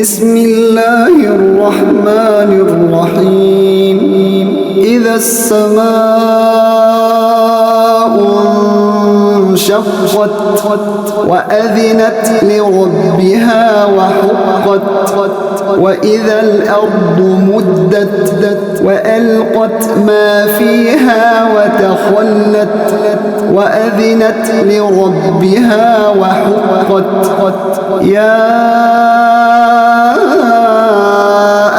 بسم الله الرحمن الرحيم إذا السماء انشقت وأذنت لربها وحقت وإذا الأرض مدت وألقت ما فيها وتخلت وأذنت لربها وحقت يا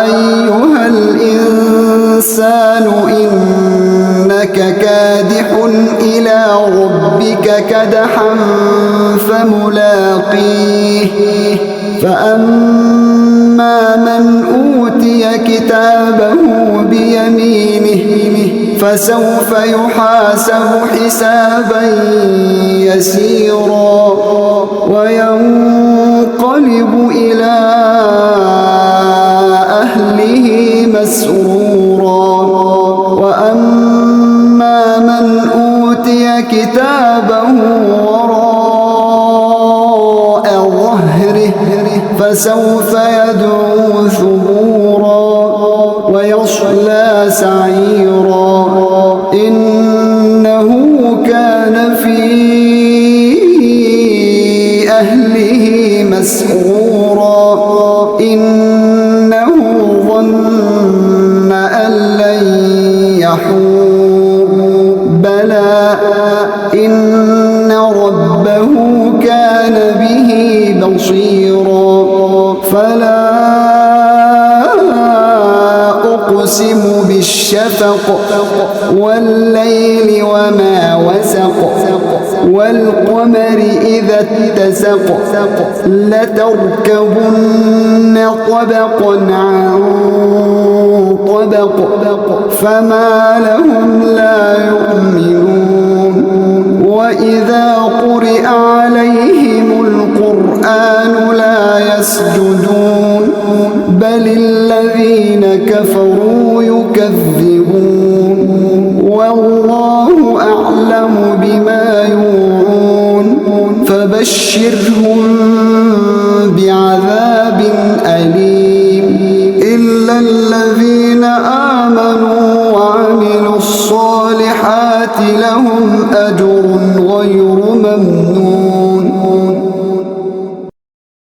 أيها الإنسان إنك كادح إلى ربك كدحا فملاقيه فأما من أوتي كتابه بيمينه فسوف يحاسب حسابا يسيرا وينقلب إلى أهله مسرورا وأما من أوتي كتابه وراء ظهره فسوف يدعو ثبورا ويصلى سعيرا إنه كان في أهله مسرورا إنه ظن أن لن يحور بلى إن ربه كان به بصيرا فلا أقسم بالشفق والليل وما وسق والقمر إذا اتسق لتركبن طبقا عن طبق فما لهم لا يؤمنون وإذا قرئ عليهم القرآن لا يسجدون بل الذين كفروا يكذبون والله أعلم بما يوعون فبشرهم بعذاب أليم إلا الذين آمنوا وعملوا الصالحات لهم أجر غير ممنون